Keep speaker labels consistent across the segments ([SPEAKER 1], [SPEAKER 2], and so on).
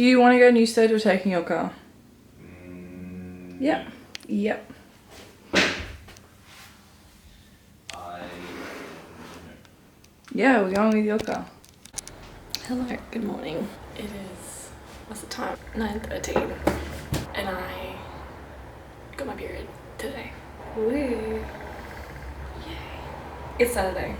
[SPEAKER 1] Do you want to go Newstead or taking your car? Yep. Yep. Yeah, we're going with your car.
[SPEAKER 2] Hello, good morning. It is, what's the time? 9:13. And I got my period today. Woo. Yay. It's Saturday.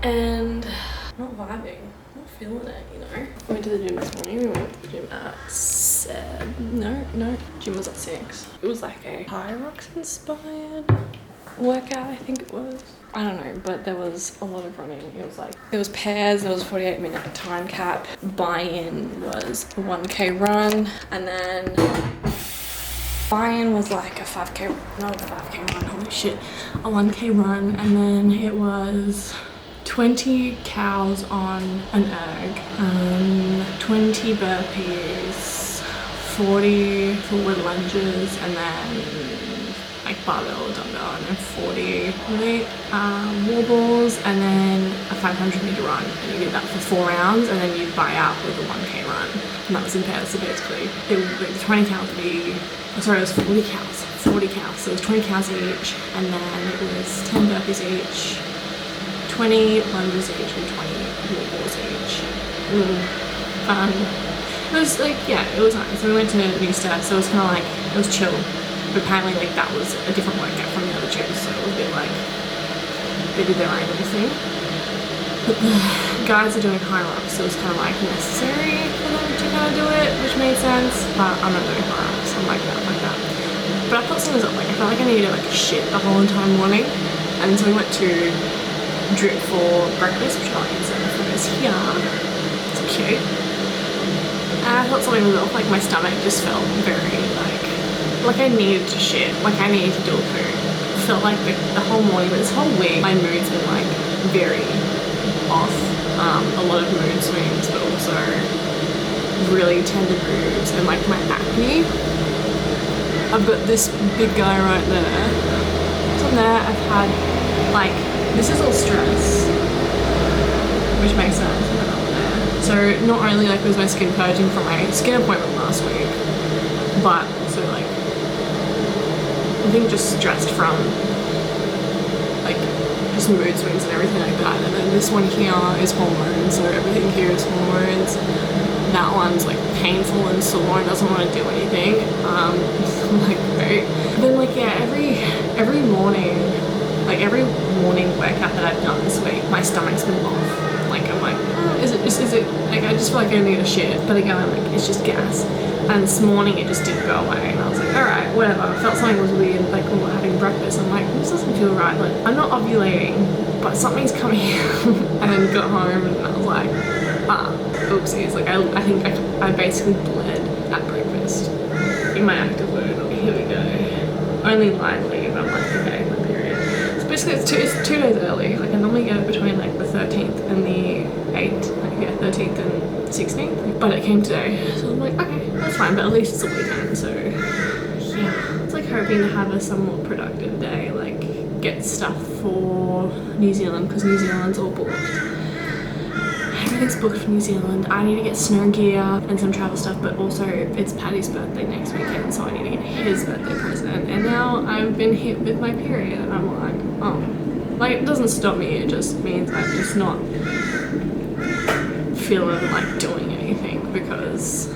[SPEAKER 2] And I'm not vibing. I'm not feeling it, you know. I went to the gym this morning. We went to the gym at 7. No. Gym was at 6. It was like a Hyrox inspired workout, I think it was. I don't know, but there was a lot of running. It was like, there was pairs, there was a 48-minute time cap. Buy-in was a 1K run, and then buy-in was like a 5K, not a 5K run, holy shit, a 1K run, and then it was 20 cows on an erg, 20 burpees, 40 forward lunges, and then like barbell or dumbbell, and then 40 weight wall balls, and then a 500 meter run. And you did that for 4 rounds, and then you buy out with a 1K run. And that was in pairs, so basically it would be 20 cows would be, sorry, it was 40 cows. 40 cows, so it was 20 cows each, and then it was 10 burpees each, 20 lunges each, and 20 wall balls each. It was like, yeah, it was nice. So we went to Newstead, so it was kind of like, it was chill. But apparently like that was a different workout from the other gyms, so it was a bit like they did their own little thing. But the guys are doing Hyrox, so it was kind of like necessary for them to kind of do it, which made sense. But I'm not doing Hyrox, I'm like that. But I thought something was up, like I felt like I needed like shit the whole entire morning, and so we went to Drip for breakfast, which I'll insert the photos here. It's cute. And I thought something was off, like my stomach just felt very like I needed to shit, like I needed to do a poo. Felt like the whole morning, but this whole week, my mood's been like very off. A lot of mood swings, but also really tender boobs and like my acne. I've got this big guy right there. From there, I've had like, this is all stress, which makes sense. So not only like was my skin purging from my skin appointment last week, but also like I think just stressed from like just mood swings and everything like that. And then this one here is hormones, so everything here is hormones. That one's like painful and sore and doesn't want to do anything. Like great. Then like yeah, every morning, like every morning workout that I've done this week, my stomach's been off. Like I'm like, is it like I just feel like I need a shit, but again I'm like it's just gas. And this morning it just didn't go away, and I was like, alright, whatever. I felt something was weird, like when we're having breakfast. I'm like, this doesn't feel right. Like, I'm not ovulating, but something's coming out. And then got home and I was like, oopsies. Like, I think I basically bled at breakfast in my active mode. Here we go. Only lightly, but I'm like, okay, my period. So basically it's 2 days early. Like, I normally get it between like the 13th and the 8th. Like, yeah, 13th and 16th. But it came today. So I'm like, okay. That's fine, but at least it's a weekend, so yeah. It's like hoping to have a somewhat productive day, like get stuff for New Zealand, because New Zealand's all booked. Everything's booked for New Zealand. I need to get snow gear and some travel stuff, but also it's Paddy's birthday next weekend, so I need to get his birthday present. And now I've been hit with my period, and I'm like, oh. Like, it doesn't stop me, it just means I'm just not feeling like doing anything, because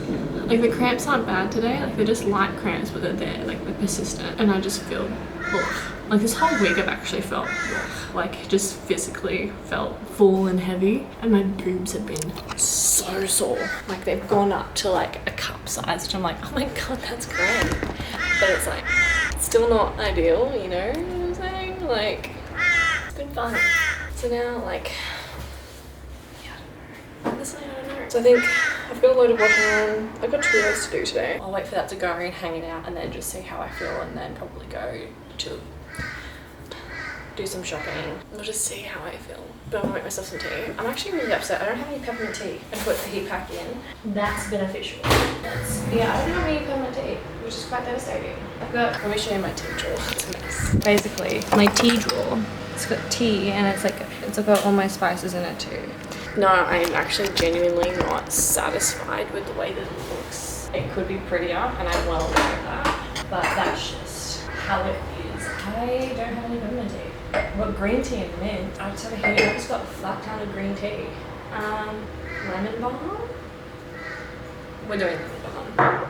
[SPEAKER 2] like the cramps aren't bad today, like they're just light cramps, but they're there, like they're persistent, and I just feel ugh. Like this whole week I've actually felt ugh. Like just physically felt full and heavy, and my boobs have been so sore, like they've gone up to like a cup size, which I'm like, oh my god, that's great, but it's like still not ideal, you know what I'm saying? Like it's been fun. So now like honestly, I don't know. So I think I've got a load of washing on. I've got 2 hours to do today. I'll wait for that to go and hang it out, and then just see how I feel, and then probably go to do some shopping. We'll just see how I feel. But I'm gonna make myself some tea. I'm actually really upset. I don't have any peppermint tea. I put the heat pack in. That's beneficial. Yeah, I don't have any peppermint tea, which is quite devastating. Let me show you my tea drawer. It's a mess. Basically, my tea drawer It's got tea and it's got all my spices in it too. No, I'm actually genuinely not satisfied with the way that it looks. It could be prettier, and I'm well aware of that. But that's just how it is. I don't have any vitamin tea. I've got green tea and mint. I just have a here. I just got a flat ton of green tea. Lemon balm? We're doing lemon balm.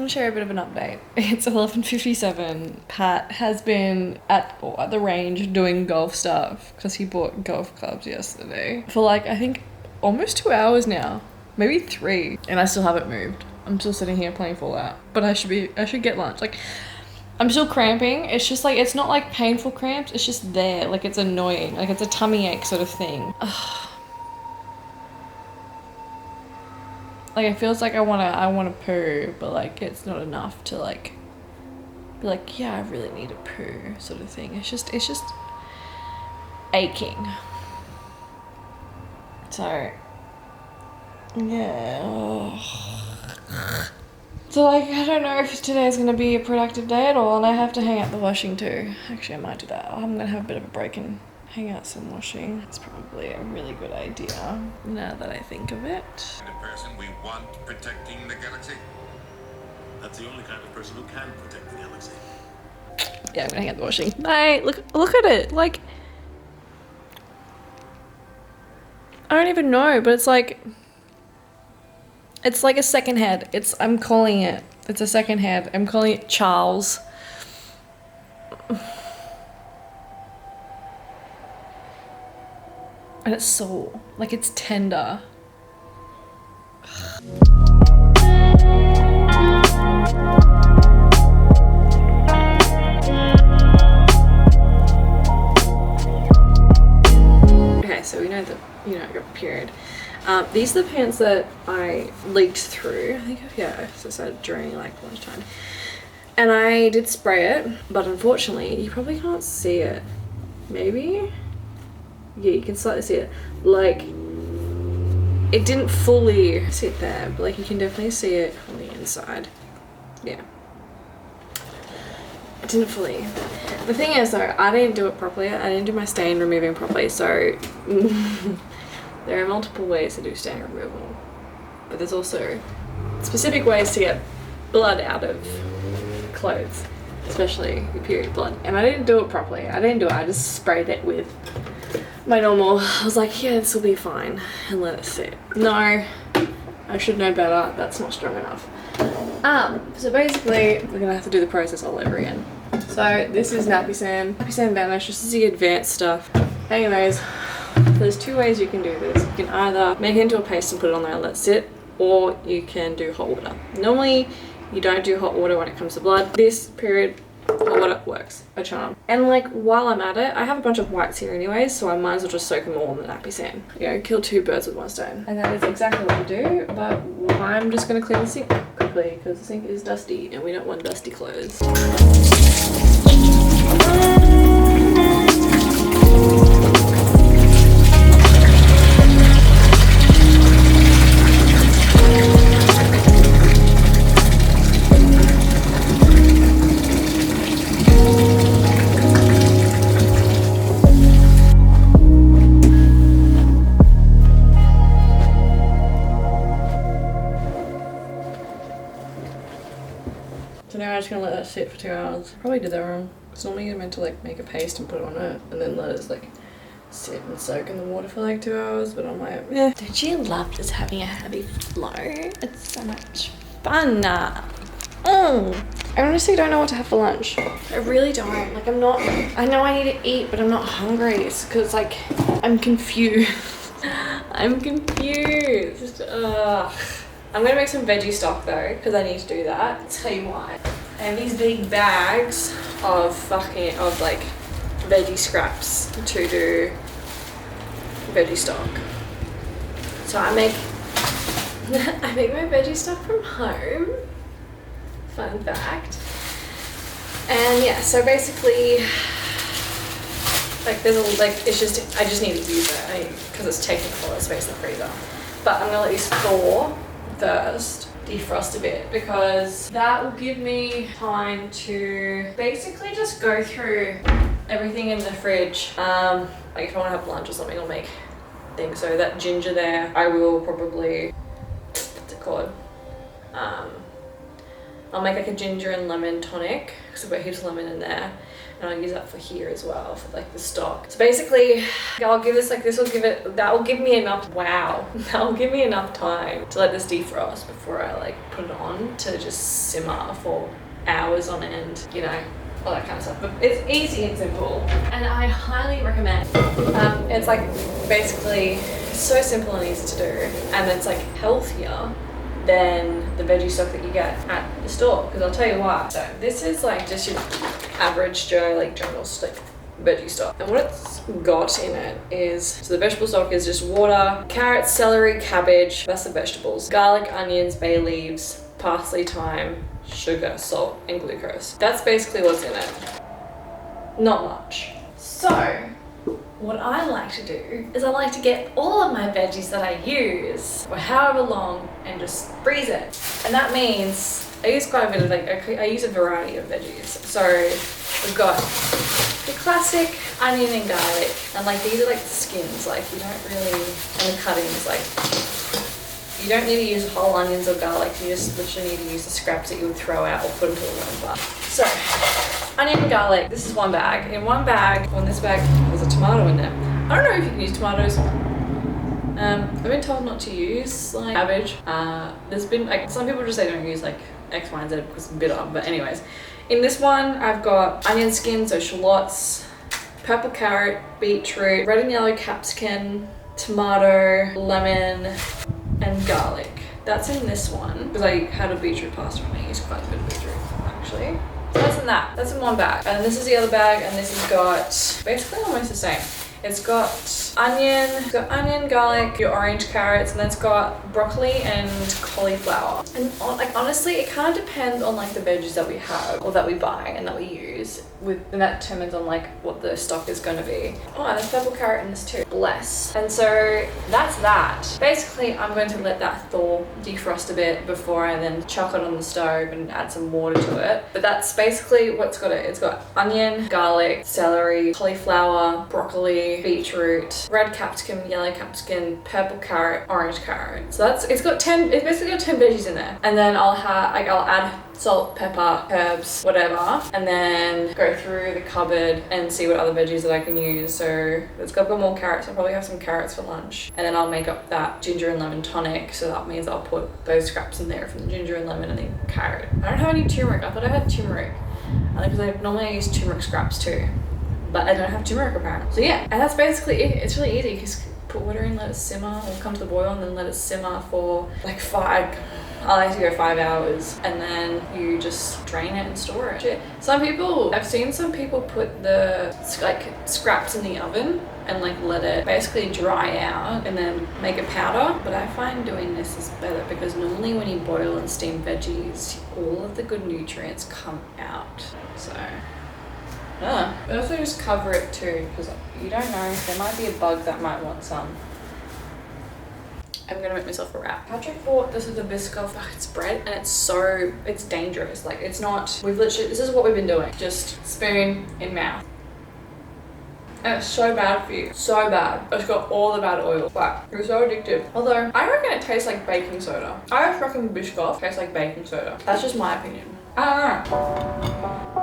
[SPEAKER 2] Share a bit of an update. It's 11:57. Pat has been at the range doing golf stuff because he bought golf clubs yesterday for like I think almost 2 hours now, maybe 3, and I still haven't moved. I'm still sitting here playing Fallout, but I should get lunch. Like I'm still cramping. It's just like it's not like painful cramps. It's just there. Like it's annoying. Like it's a tummy ache sort of thing. Like it feels like I wanna poo, but like it's not enough to like be like, yeah, I really need a poo sort of thing. It's just aching. So yeah. So like I don't know if today's gonna be a productive day at all, and I have to hang out the washing too. Actually I might do that. I'm gonna have a bit of a break and hang out some washing. It's probably a really good idea now that I think of it.
[SPEAKER 3] The person we want protecting the galaxy.
[SPEAKER 4] That's the only kind of person who can protect the galaxy.
[SPEAKER 2] Yeah, I'm gonna hang out the washing. Mate, look at it. Like I don't even know, but it's like a second head. I'm calling it. It's a second head. I'm calling it Charles. And it's so, like it's tender. Okay, so we know that, you know, I got period. These are the pants that I leaked through. I think, yeah, so I started during like lunchtime. And I did spray it, but unfortunately, you probably can't see it. Maybe? Yeah, you can slightly see it. Like, it didn't fully sit there, but like you can definitely see it on the inside. Yeah. It didn't fully. The thing is though, I didn't do it properly. I didn't do my stain removing properly, so there are multiple ways to do stain removal. But there's also specific ways to get blood out of clothes, especially your period blood. And I didn't do it properly. I just sprayed it with my normal. I was like, yeah, this will be fine, and let it sit. No, I should know better. That's not strong enough. So basically, we're gonna have to do the process all over again. So this is Nappy Sand Vanish. This is the advanced stuff. Anyways, there's 2 ways you can do this. You can either make it into a paste and put it on there and let it sit, or you can do hot water. Normally, You don't do hot water when it comes to blood. This period, hot water works a charm. And like while I'm at it, I have a bunch of whites here anyways, so I might as well just soak them all in the nappy sand. You know, kill 2 birds with 1 stone. And that is exactly what we do, but I'm just gonna clean the sink quickly because the sink is dusty and we don't want dusty clothes. So now I'm just gonna let that sit for 2 hours. Probably did that wrong. Because normally you're meant to like make a paste and put it on it and then let it like sit and soak in the water for like 2 hours, but I'm like, yeah. Don't you love just having a heavy flow? It's so much fun. I honestly don't know what to have for lunch. I really don't. Like I know I need to eat, but I'm not hungry. It's because like, I'm confused. I'm confused. I'm gonna make some veggie stock though, because I need to do that. I'll tell you why. I have these big bags of like veggie scraps to do veggie stock. So I make my veggie stock from home. Fun fact. And yeah, so basically, like it's just, I just need to use it because it's taking up a lot of space in the freezer. But I'm gonna let these thaw first, defrost a bit, because that will give me time to basically just go through everything in the fridge. Like if I want to have lunch or something, I'll make things. So that ginger there, I will probably, what's it called? I'll make like a ginger and lemon tonic because I've got heaps of lemon in there, and I'll use that for here as well for like the stock. So basically, I'll give this that will give me enough. Wow, that will give me enough time to let this defrost before I like put it on to just simmer for hours on end. You know, all that kind of stuff. But it's easy and simple, and I highly recommend. It's like basically so simple and easy to do, and it's like healthier than the veggie stock that you get at the store, because I'll tell you why. So this is like just your average Joe, like general like veggie stock, and what it's got in it is, so the vegetable stock is just water, carrots, celery, cabbage, that's the vegetables, garlic, onions, bay leaves, parsley, thyme, sugar, salt, and glucose. That's basically what's in it. Not much. So what I like to do is I like to get all of my veggies that I use for however long and just freeze it. And that means I use quite a bit of I use a variety of veggies. So we've got the classic onion and garlic, and like these are like the skins, like you don't really, and the cuttings, like you don't need to use whole onions or garlic, you just literally need to use the scraps that you would throw out or put into a warm bath. So onion and garlic, this is 1 bag. In 1 bag, on this bag, there's a tomato in there. I don't know if you can use tomatoes. I've been told not to use like cabbage. There's been like, some people just say don't use like X, Y, and Z because it's bitter, but anyways. In this one, I've got onion skins, so shallots, purple carrot, beetroot, red and yellow capsicum, tomato, lemon, and garlic. That's in this one, because I had a beetroot pasta and I used quite a bit of beetroot, actually. So that's in that. That's in 1 bag. And this is the other bag, and this has got basically almost the same. It's got onion, garlic, your orange carrots, and then it's got broccoli and cauliflower. And honestly, it kind of depends on like the veggies that we have or that we buy and that we use, and that determines on like what the stock is going to be. Oh, and there's purple carrot in this too. Bless. And so that's that. Basically, I'm going to let that thaw, defrost a bit before I then chuck it on the stove and add some water to it. But that's basically what's got it. It's got onion, garlic, celery, cauliflower, broccoli, beetroot, red capsicum, yellow capsicum, purple carrot, orange carrot. So it's basically got 10 veggies in there. And then I'll add salt, pepper, herbs, whatever, and then go through the cupboard and see what other veggies that I can use. So it's got more carrots. I'll probably have some carrots for lunch, and then I'll make up that ginger and lemon tonic. So that means I'll put those scraps in there from the ginger and lemon and then carrot. I don't have any turmeric. I thought I had turmeric, because normally I use turmeric scraps too, but I don't have turmeric apparently. So yeah, and that's basically it. It's really easy, because put water in, let it simmer, or come to the boil, and then let it simmer for like
[SPEAKER 1] I like to go 5 hours and then you just drain it and store it. Shit. I've seen some people put the like scraps in the oven and like let it basically dry out and then make a powder. But I find doing this is better because normally when you boil and steam veggies, all of the good nutrients come out. So, but also just cover it too because you don't know, there might be a bug that might want some. I'm gonna make myself a wrap. Patrick bought this is the Biscoff bread and it's dangerous. Like it's not, this is what we've been doing. Just spoon in mouth. And it's so bad for you. So bad. It's got all the bad oil. But it's so addictive. Although, I reckon it tastes like baking soda. I just reckon Biscoff tastes like baking soda. That's just my opinion. I don't know.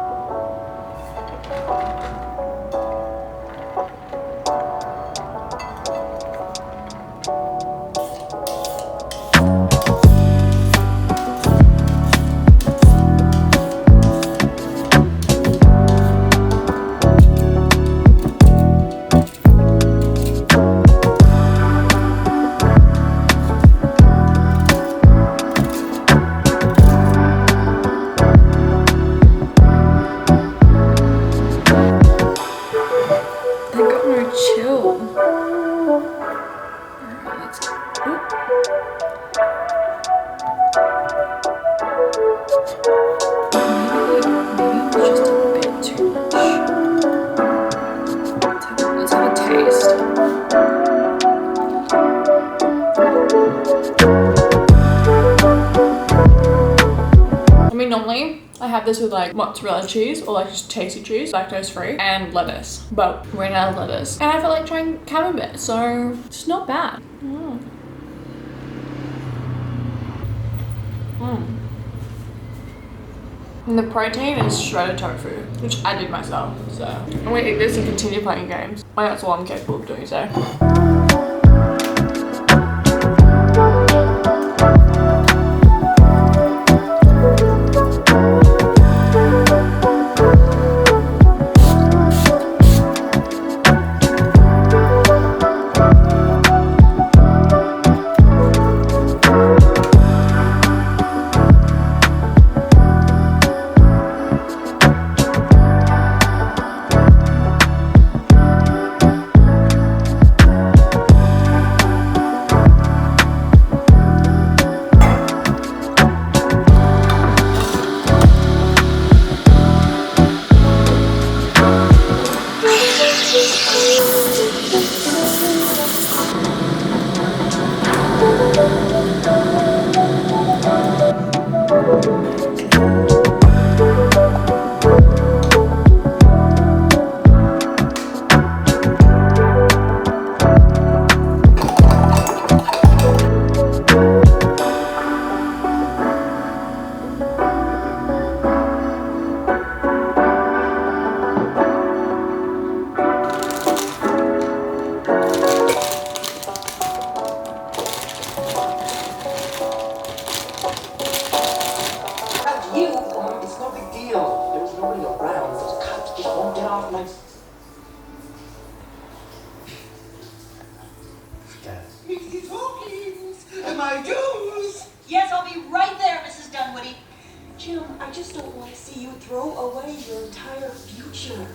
[SPEAKER 1] Normally, I have this with like mozzarella cheese or like just tasty cheese, lactose free, and lettuce. But we're out of lettuce. And I felt like trying camembert, so it's not bad. And the protein is shredded tofu, which I did myself, so. I'm gonna eat this and continue playing games. Well, that's all I'm capable of doing, so.
[SPEAKER 5] Yes, I'll be right there, Mrs. Dunwoody. Jim, I just don't want to see you throw away your entire future.